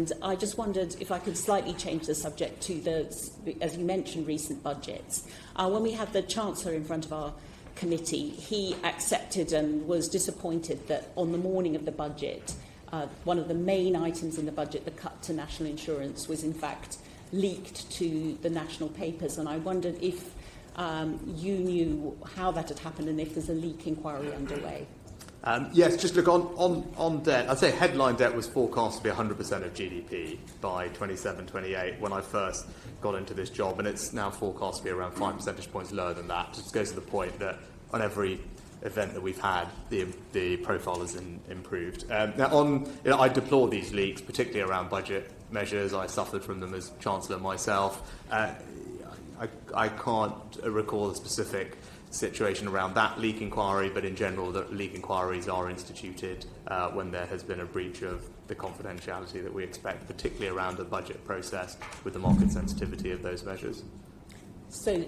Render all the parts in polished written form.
And I just wondered if I could slightly change the subject to as you mentioned, recent budgets. When we had the Chancellor in front of our committee, he accepted and was disappointed that on the morning of the budget, one of the main items in the budget, the cut to national insurance, was in fact leaked to the national papers. And I wondered if you knew how that had happened and if there's a leak inquiry underway. Yes, just look, on debt, I'd say headline debt was forecast to be 100% of GDP by 27-28 when I first got into this job, and it's now forecast to be around 5 percentage points lower than that. It just goes to the point that on every event that we've had, the profile has improved. Now, I deplore these leaks, particularly around budget measures. I suffered from them as Chancellor myself. I can't recall a specific situation around that leak inquiry, but in general, the leak inquiries are instituted when there has been a breach of the confidentiality that we expect, particularly around the budget process with the market sensitivity of those measures. So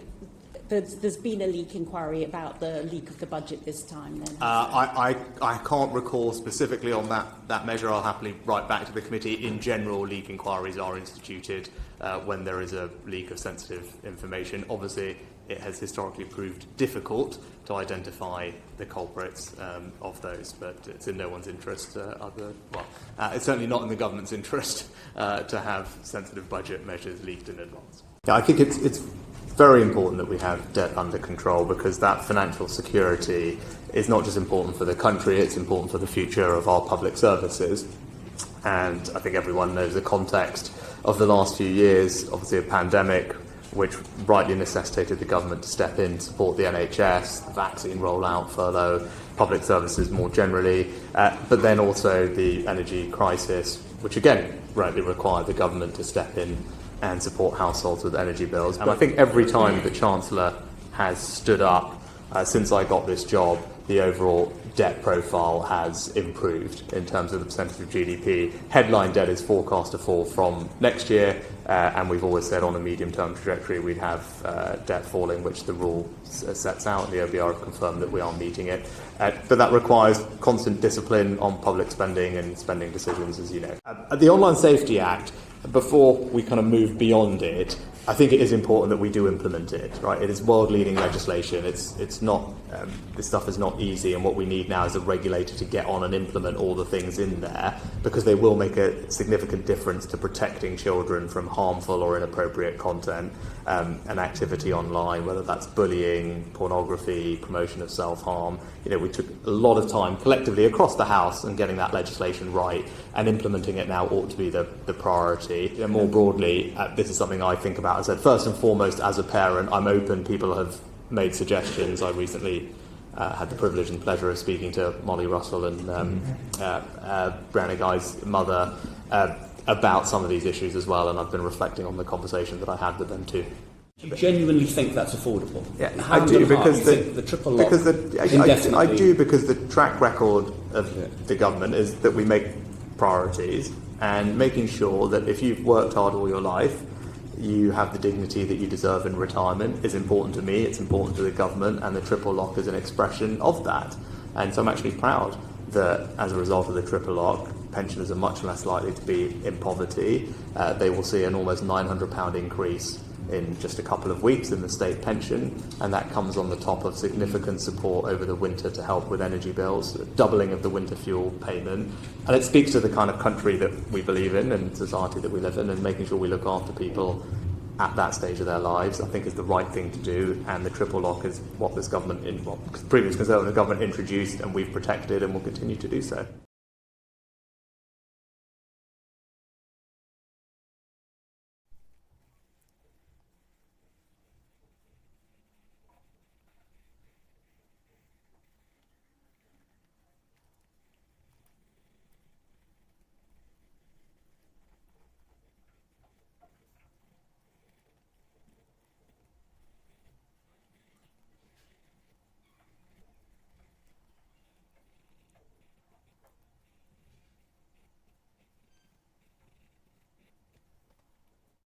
there's been a leak inquiry about the leak of the budget this time, then? I can't recall specifically on that measure. I'll happily write back to the committee. In general, leak inquiries are instituted when there is a leak of sensitive information. Obviously, it has historically proved difficult to identify the culprits of those, but it's in no one's interest. It's certainly not in the government's interest to have sensitive budget measures leaked in advance. Yeah, I think it's very important that we have debt under control, because that financial security is not just important for the country, it's important for the future of our public services. And I think everyone knows the context of the last few years, obviously a pandemic, which rightly necessitated the government to step in, support the NHS, the vaccine rollout, furlough, public services more generally, but then also the energy crisis, which again rightly required the government to step in and support households with energy bills. And I think every time the Chancellor has stood up since I got this job, the overall debt profile has improved in terms of the percentage of GDP. Headline debt is forecast to fall from next year, and we've always said on a medium-term trajectory we'd have debt falling, which the rule sets out, and the OBR have confirmed that we are meeting it. But that requires constant discipline on public spending and spending decisions, as you know. The Online Safety Act, before we kind of move beyond it, I think it is important that we do implement it, right? It is world-leading legislation. It's not, this stuff is not easy, and what we need now is a regulator to get on and implement all the things in there, because they will make a significant difference to protecting children from harmful or inappropriate content and activity online, whether that's bullying, pornography, promotion of self-harm. You know, we took a lot of time collectively across the House and getting that legislation right, and implementing it now ought to be the priority. And more broadly, this is something I think about. As I said, first and foremost, as a parent, I'm open. People have made suggestions. I recently had the privilege and pleasure of speaking to Molly Russell and Brianna Guy's mother about some of these issues as well, and I've been reflecting on the conversation that I had with them too. Do you genuinely think that's affordable? Yeah, I do, because the triple lock I do, because the track record of the government is that we make priorities, and making sure that if you've worked hard all your life, you have the dignity that you deserve in retirement is important to me, it's important to the government, and the triple lock is an expression of that. And so I'm actually proud that as a result of the triple lock, pensioners are much less likely to be in poverty. They will see an almost £900 increase in just a couple of weeks in the state pension, and that comes on the top of significant support over the winter to help with energy bills, doubling of the winter fuel payment. And it speaks to the kind of country that we believe in and society that we live in, and making sure we look after people at that stage of their lives, I think, is the right thing to do. And the triple lock is what this government, previous Conservative government introduced, and we've protected and will continue to do so.